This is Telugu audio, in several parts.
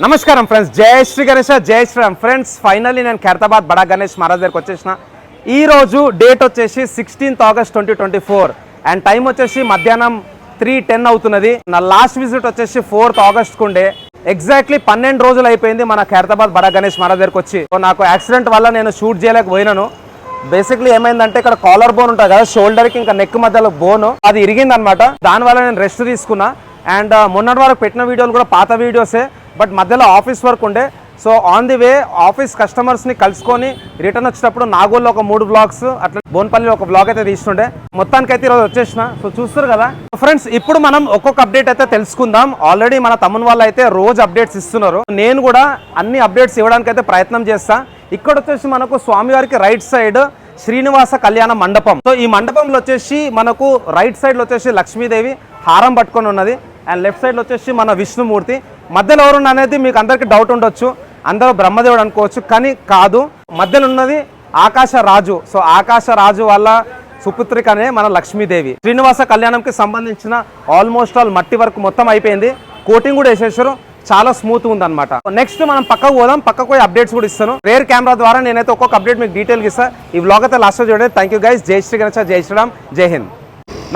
నమస్కారం ఫ్రెండ్స్, జై శ్రీ గణేష్, జై శ్రీరామ్. ఫ్రెండ్స్, ఫైనల్లీ నేను ఖైరతాబాద్ బడా గణేష్ మహారాజ్ దగ్గరికి వచ్చేసిన. ఈ రోజు డేట్ వచ్చేసి 16th August 2024 అండ్ టైం వచ్చేసి మధ్యాహ్నం 3:10 అవుతున్నది. నా లాస్ట్ విజిట్ వచ్చేసి 4th August కుండే. ఎగ్జాక్ట్లీ 12 రోజులు అయిపోయింది మన ఖైరతాబాద్ బడా గణేష్ మహారాజ్ దగ్గరికి వచ్చి. నాకు యాక్సిడెంట్ వల్ల నేను షూట్ చేయలేకపోయినాను. బేసిక్లీ ఏమైందంటే ఇక్కడ కాలర్ బోన్ ఉంటుంది కదా, షోల్డర్కి ఇంకా నెక్ మధ్యలో బోను అది ఇరిగింది అనమాట. దానివల్ల నేను రెస్ట్ తీసుకున్నా. అండ్ మొన్నటి వరకు పెట్టిన వీడియోలు కూడా పాత వీడియోసే, బట్ మధ్యలో ఆఫీస్ వర్క్ ఉండే. So on the way office కస్టమర్స్ని కలుసుకొని రిటర్న్ వచ్చేటప్పుడు నాగోల్లో ఒక 3 వ్లాగ్స్, అట్లా బోన్పల్లిలో ఒక వ్లాగ్ అయితే తీస్తుండే. మొత్తానికైతే ఈరోజు వచ్చేసిన. సో చూస్తారు కదా ఫ్రెండ్స్, ఇప్పుడు మనం ఒక్కొక్క అప్డేట్ అయితే తెలుసుకుందాం. ఆల్రెడీ మన తమ్ముని వాళ్ళు అయితే రోజు అప్డేట్స్ ఇస్తున్నారు. నేను కూడా అన్ని అప్డేట్స్ ఇవ్వడానికి అయితే ప్రయత్నం చేస్తా. ఇక్కడ వచ్చేసి మనకు స్వామివారికి రైట్ సైడ్ శ్రీనివాస కళ్యాణ మండపం. సో ఈ మండపంలో వచ్చేసి మనకు రైట్ సైడ్లో వచ్చేసి లక్ష్మీదేవి హారం పట్టుకొని ఉన్నది. అండ్ లెఫ్ట్ సైడ్లో వచ్చేసి మన విష్ణుమూర్తి. మధ్యలో ఎవరున్న అనేది మీకు అందరికీ డౌట్ ఉండొచ్చు, అందరూ బ్రహ్మదేవుడు అనుకోవచ్చు, కానీ కాదు. మధ్యలో ఉన్నది ఆకాశ రాజు. సో ఆకాశ రాజు వాళ్ళ సుపుత్రికనే మన లక్ష్మీదేవి. శ్రీనివాస కళ్యాణంకి సంబంధించిన ఆల్మోస్ట్ ఆల్ మట్టి వర్క్ మొత్తం అయిపోయింది. కోటింగ్ కూడా వేసేసారు, చాలా స్మూత్ ఉంది అనమాట. నెక్స్ట్ మనం పక్కకు పోదాం. పక్కకు పోయి అప్డేట్స్ కూడా ఇస్తాను. రేర్ కెమెరా ద్వారా నేనైతే ఒక్కొక్క అప్డేట్ మీకు డీటెయిల్గా ఇస్తాను. ఈ వ్లాగ్ అయితే లాస్ట్ చూడండి. Thank you guys. జై శ్రీ గణేష్, జై శ్రీరామ్, జై హింద్.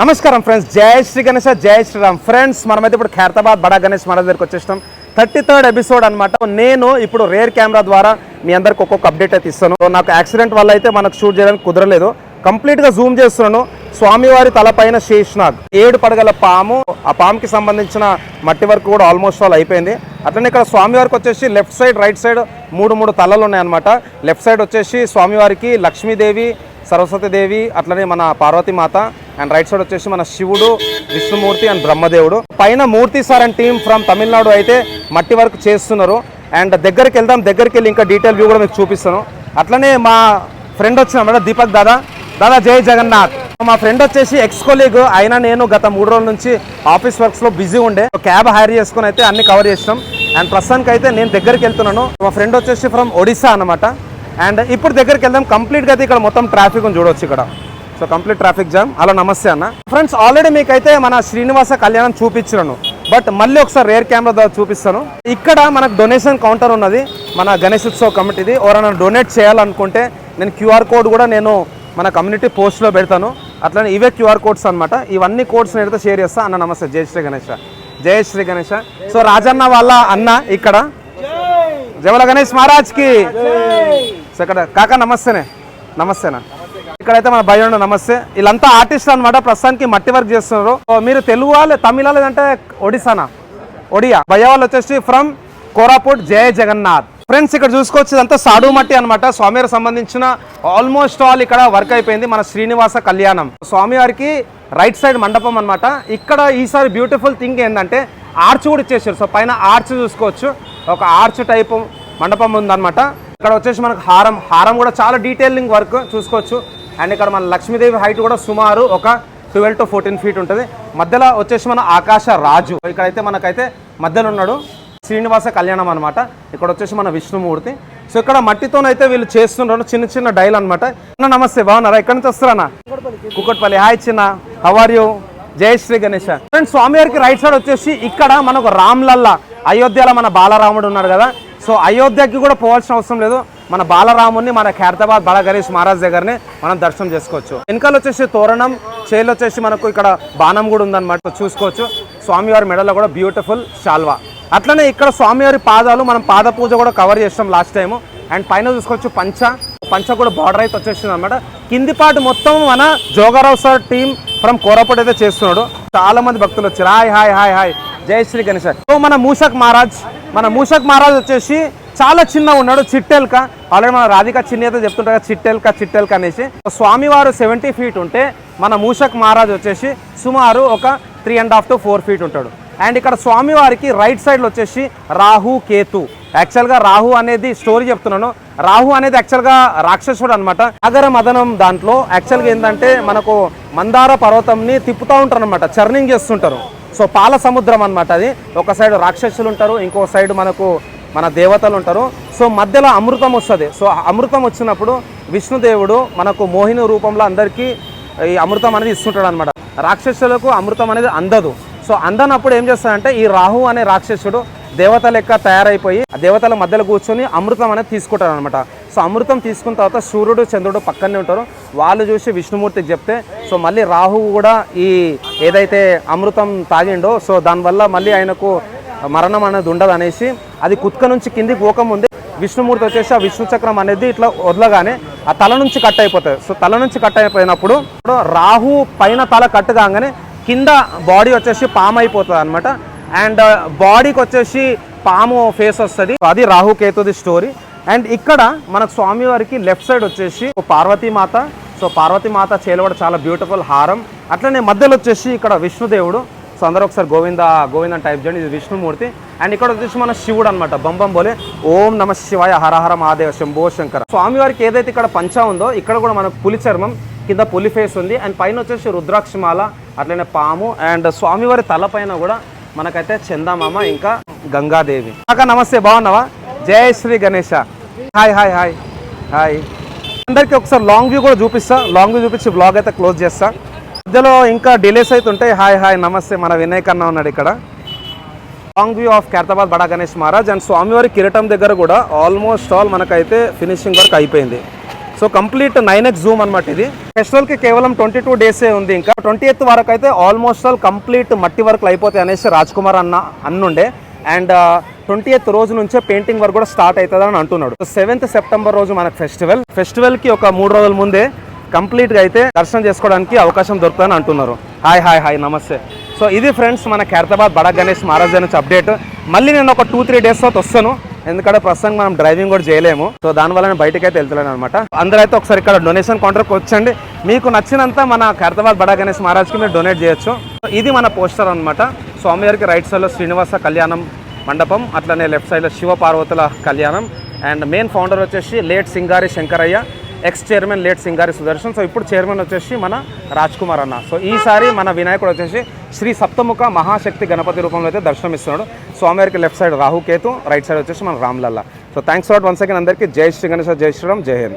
నమస్కారం ఫ్రెండ్స్, జై శ్రీ గణేష్, జై శ్రీరామ్. ఫ్రెండ్స్, మనమైతే ఇప్పుడు ఖైరతాబాద్ బడా గణేష్ మహారాజ్ దగ్గరికి వచ్చేస్తాం. 33rd ఎపిసోడ్ అనమాట. నేను ఇప్పుడు రేర్ కెమెరా ద్వారా మీ అందరికి ఒక్కొక్క అప్డేట్ అయితే ఇస్తాను. నాకు యాక్సిడెంట్ వల్ల అయితే మనకు షూట్ చేయడానికి కుదరలేదు. కంప్లీట్గా జూమ్ చేస్తున్నాను. స్వామివారి తలపైన శేషనాగ్ 7 పడగల పాము. ఆ పాముకి సంబంధించిన మట్టి వర్క్ కూడా ఆల్మోస్ట్ ఆల్ అయిపోయింది. అట్లనే ఇక్కడ స్వామివారికి వచ్చేసి లెఫ్ట్ సైడ్ రైట్ సైడ్ 3 తలలు ఉన్నాయన్నమాట. లెఫ్ట్ సైడ్ వచ్చేసి స్వామివారికి లక్ష్మీదేవి, సరస్వతీదేవి, అట్లనే మన పార్వతీమాత. అండ్ రైట్ సైడ్ వచ్చేసి మన శివుడు, విష్ణుమూర్తి అండ్ బ్రహ్మదేవుడు. పైన Murthy sir and team from Tamil Nadu అయితే మట్టి వర్క్ చేస్తున్నారు. అండ్ దగ్గరికి వెళ్దాం. దగ్గరికి వెళ్ళి ఇంకా డీటెయిల్ వ్యూ కూడా మీకు చూపిస్తాను. అట్లనే మా ఫ్రెండ్ వచ్చిన దీపక్ దాదా. జై జగన్నాథ్. మా ఫ్రెండ్ వచ్చేసి ఎక్స్ కొలీగ్ అయినా నేను గత 3 రోజుల నుంచి ఆఫీస్ వర్క్స్లో బిజీ ఉండే. క్యాబ్ హైర్ చేసుకుని అయితే అన్ని కవర్ చేసినాం. అండ్ ప్రస్తుతానికి అయితే నేను దగ్గరికి వెళ్తున్నాను. మా ఫ్రెండ్ వచ్చేసి ఫ్రమ్ ఒడిశా అనమాట. అండ్ ఇప్పుడు దగ్గరికి వెళ్దాం. కంప్లీట్గా అయితే ఇక్కడ మొత్తం ట్రాఫిక్ చూడవచ్చు ఇక్కడ. So complete traffic jam. Hello, నమస్తే అన్న. ఫ్రెండ్స్, ఆల్రెడీ మీకైతే మన శ్రీనివాస కళ్యాణం చూపించాను, బట్ మళ్ళీ ఒకసారి రేర్ కెమెరా ద్వారా చూపిస్తాను. ఇక్కడ మనకు డొనేషన్ కౌంటర్ ఉన్నది మన గణేష్ ఉత్సవ్ కమిటీది. ఎవరైనా డొనేట్ చేయాలనుకుంటే నేను క్యూఆర్ కోడ్ కూడా నేను మన కమ్యూనిటీ పోస్ట్లో పెడతాను. అట్లనే ఇవే క్యూఆర్ కోడ్స్ అనమాట. ఇవన్నీ కోడ్స్ నేనైతే షేర్ చేస్తాను. అన్న నమస్తే, జై శ్రీ గణేష్, జై శ్రీ గణేష్. సో రాజన్న వాళ్ళ అన్న ఇక్కడ జవల గణేష్ మహారాజ్కి. సో ఇక్కడ కాకా నమస్తేనే. నమస్తేనా. ఇక్కడైతే మన భయ నమస్తే. వీళ్ళంతా ఆర్టిస్ట్ అనమాట. ప్రస్తుతానికి మట్టి వర్క్ చేస్తున్నారు. మీరు తెలుగు తమిళ లేదంటే ఒడిశానా? ఒడియా. భయ వాళ్ళు వచ్చేసి ఫ్రమ్ కోరాపుట్. జై జగన్నాథ్. ఫ్రెండ్స్, ఇక్కడ చూసుకోవచ్చు ఇదంతా సాడు మట్టి అనమాట. స్వామివారికి సంబంధించిన ఆల్మోస్ట్ ఆల్ ఇక్కడ వర్క్ అయిపోయింది. మన శ్రీనివాస కళ్యాణం స్వామివారికి రైట్ సైడ్ మండపం అనమాట. ఇక్కడ ఈసారి బ్యూటిఫుల్ థింగ్ ఏంటంటే ఆర్చ్ కూడా ఇచ్చేసారు. సో పైన ఆర్చ్ చూసుకోవచ్చు, ఒక ఆర్చ్ టైపు మండపం ఉందన్నమాట. ఇక్కడ వచ్చేసి మనకు హారం కూడా చాలా డీటెయిలింగ్ వర్క్ చూసుకోవచ్చు. అండ్ ఇక్కడ మన లక్ష్మీదేవి హైట్ కూడా సుమారు ఒక 12 to 14 feet ఉంటుంది. మధ్యలో వచ్చేసి మన ఆకాశ రాజు. ఇక్కడైతే మనకైతే మధ్యలో ఉన్నాడు శ్రీనివాస కళ్యాణం అనమాట. ఇక్కడ వచ్చేసి మన విష్ణుమూర్తి. సో ఇక్కడ మట్టితోనైతే వీళ్ళు చేస్తున్నారు చిన్న డైల్ అనమాట. నమస్తే, బాగున్నారా? ఎక్కడి నుంచి వస్తారన్నా? కుక్కట్పల్లి. హాయ్ చిన్న, హౌ ఆర్ యూ? జై శ్రీ గణేష్. ఫ్రెండ్స్, స్వామివారికి రైట్ సైడ్ వచ్చేసి ఇక్కడ మనకు రామ్లల్లా అయోధ్యలో మన బాలరాముడు ఉన్నాడు కదా. సో అయోధ్యకి కూడా పోవాల్సిన అవసరం లేదు. మన బాలరాముని మన ఖైరతాబాద్ బడా గణేష్ మహారాజ్ దగ్గరనే మనం దర్శనం చేసుకోవచ్చు. వెనకాల వచ్చేసి తోరణం, చేలు వచ్చేసి మనకు ఇక్కడ బాణం కూడా ఉందన్నమాట. చూసుకోవచ్చు. స్వామివారి మెడలో కూడా బ్యూటిఫుల్ శాల్వా. అట్లనే ఇక్కడ స్వామివారి పాదాలు మనం పాద పూజ కూడా కవర్ చేస్తాం లాస్ట్ టైం. అండ్ పైన చూసుకోవచ్చు పంచ కూడా బార్డర్ అయితే వచ్చేసింది అనమాట. కింది పాటు మొత్తం మన Joga Rao sir team from Koraput అయితే చేస్తున్నాడు. చాలా మంది భక్తులు వచ్చారు. హాయ్ హాయ్ హాయ్ హాయ్, జై శ్రీ గణేష్. సో మన మూషక్ మహారాజ్ వచ్చేసి చాలా చిన్న ఉన్నాడు, చిట్టెల్క. ఆల్రెడీ మన రాధిక చిన్న అయితే చెప్తుంటారు చిట్టెల్క అనేసి. స్వామివారు 70 feet ఉంటే మన మూషక్ మహారాజ్ వచ్చేసి సుమారు ఒక 3.5 to 4 feet ఉంటాడు. అండ్ ఇక్కడ స్వామివారికి రైట్ సైడ్లో వచ్చేసి రాహు కేతు. యాక్చువల్గా రాహు అనేది స్టోరీ చెప్తున్నాను. రాహు అనేది యాక్చువల్గా రాక్షసుడు అనమాట. సాగర మదనం దాంట్లో యాక్చువల్గా ఏంటంటే మనకు మందార పర్వతంని తిప్పుతూ ఉంటారు అనమాట, చర్నింగ్ చేస్తుంటారు. సో పాల సముద్రం అనమాట అది. ఒక సైడ్ రాక్షసులు ఉంటారు, ఇంకో సైడ్ మనకు మన దేవతలు ఉంటారు. సో మధ్యలో అమృతం వస్తుంది. సో అమృతం వచ్చినప్పుడు విష్ణుదేవుడు మనకు మోహిని రూపంలో అందరికీ ఈ అమృతం అనేది ఇస్తుంటాడు అనమాట. రాక్షసులకు అమృతం అనేది అందదు. సో అందనప్పుడు ఏం చేస్తాడంటే ఈ రాహు అనే రాక్షసుడు దేవత లెక్క తయారైపోయి ఆ దేవతల మధ్యలో కూర్చొని అమృతం అనేది తీసుకుంటారు అనమాట. సో అమృతం తీసుకున్న తర్వాత సూర్యుడు చంద్రుడు పక్కనే ఉంటారు. వాళ్ళు చూసి విష్ణుమూర్తికి చెప్తే సో మళ్ళీ రాహువు కూడా ఈ ఏదైతే అమృతం తాగిండో సో దానివల్ల మళ్ళీ ఆయనకు మరణం అనేది ఉండదు అనేసి అది కుత్క నుంచి కిందికి పోకముందే విష్ణుమూర్తి వచ్చేసి ఆ విష్ణు చక్రం అనేది ఇట్లా వదలగానే ఆ తల నుంచి కట్ అయిపోతుంది. సో తల నుంచి కట్ అయిపోయినప్పుడు రాహు పైన తల కట్ కాగానే కింద బాడీ వచ్చేసి పాము అయిపోతుంది అనమాట. అండ్ బాడీకి వచ్చేసి పాము ఫేస్ వస్తుంది. అది రాహుకేతుది స్టోరీ. అండ్ ఇక్కడ మనకు స్వామివారికి లెఫ్ట్ సైడ్ వచ్చేసి పార్వతీమాత. సో పార్వతీమాత చేలో కూడా చాలా బ్యూటిఫుల్ హారం. అట్లనే మధ్యలో వచ్చేసి ఇక్కడ విష్ణుదేవుడు. సో అందరూ ఒకసారి గోవింద టైప్ చేయండి. ఇది విష్ణుమూర్తి. అండ్ ఇక్కడ వచ్చేసి మన శివుడు అనమాట. బంబం బోలే ఓం నమ శివాయ హరహర మహాదేవ శంభో శంకర. స్వామివారికి ఏదైతే ఇక్కడ పంచా ఉందో ఇక్కడ కూడా మనకు పులి చర్మం, కింద పులి ఫేస్ ఉంది. అండ్ పైన వచ్చేసి రుద్రాక్షమాల, అట్లనే పాము. అండ్ స్వామివారి తల పైన కూడా మనకైతే చందమామ ఇంకా గంగాదేవి. కాకా నమస్తే, బాగున్నావా? జై Shri Ganesha. Hi hi hi hi. అందరికీ ఒకసారి లాంగ్ వ్యూ కూడా చూపిస్తా. లాంగ్ వ్యూ చూపించి బ్లాగ్ అయితే క్లోజ్ చేస్తా. మధ్యలో ఇంకా డిలేస్ అయితే ఉంటాయి. హాయ్ హాయ్ నమస్తే. మన వినాయక్ అన్న ఉన్నాడు ఇక్కడ. లాంగ్ వ్యూ ఆఫ్ ఖైరతాబాద్ బడా గణేష్ మహారాజ్. అండ్ స్వామివారి కిరీటం దగ్గర కూడా ఆల్మోస్ట్ ఆల్ మనకైతే ఫినిషింగ్ వర్క్ అయిపోయింది. సో కంప్లీట్ 9x జూమ్ అనమాట. ఇది ఫెస్టివల్కి కేవలం 22 డేసే ఉంది. ఇంకా 28th వరకు అయితే ఆల్మోస్ట్ ఆల్ కంప్లీట్ మట్టి వర్క్లు అయిపోతాయి అనేసి రాజ్ కుమార్ అన్నుండే. అండ్ 28th రోజు నుంచే పెయింటింగ్ వర్క్ కూడా స్టార్ట్ అవుతుందని అంటున్నాడు. 7th సెప్టెంబర్ రోజు మనకు ఫెస్టివల్కి ఒక 3 రోజుల ముందే కంప్లీట్గా అయితే దర్శనం చేసుకోవడానికి అవకాశం దొరుకుతుందని అంటున్నారు. హాయ్ హాయ్ హాయ్ నమస్తే. సో ఇది ఫ్రెండ్స్ మన ఖైరతాబాద్ బడా గణేష్ మహారాజ్ నుంచి అప్డేట్. మళ్ళీ నేను ఒక 2-3 డేస్ తర్వాత వస్తాను. ఎందుకంటే ప్రస్తుతం మనం డ్రైవింగ్ కూడా చేయలేము. సో దానివల్ల నేను బయటకి అయితే వెళ్తున్నాను అనమాట. అందరూ అయితే ఒకసారి ఇక్కడ డొనేషన్ కౌంటర్కి వచ్చండి. మీకు నచ్చినంత మన ఖైరతాబాద్ బడా గణేష్ మహారాజ్కి మీరు డొనేట్ చేయొచ్చు. ఇది మన పోస్టర్ అనమాట. స్వామివారికి రైట్ సైడ్లో శ్రీనివాస కళ్యాణం మండపం, అట్లనే లెఫ్ట్ సైడ్లో శివ పార్వతుల కళ్యాణం. అండ్ మెయిన్ ఫౌండర్ వచ్చేసి లేట్ సింగారి శంకరయ్య, ఎక్స్ చైర్మన్ లేట్ సింగారి సుదర్శన్. సో ఇప్పుడు చైర్మన్ వచ్చేసి మన రాజ్ కుమార్ అన్న. సో ఈసారి మన వినాయకుడు వచ్చేసి శ్రీ సప్తముఖ మహాశక్తి గణపతి రూపంలో అయితే దర్శనమిస్తున్నాడు. స్వామివారికి left side Rahu Ketu, right side వచ్చేసి మన Ram Lalla. So thanks for once again అందరికీ. జై శ్రీ గణేష్, జై శ్రీరామ్, జై హింద్.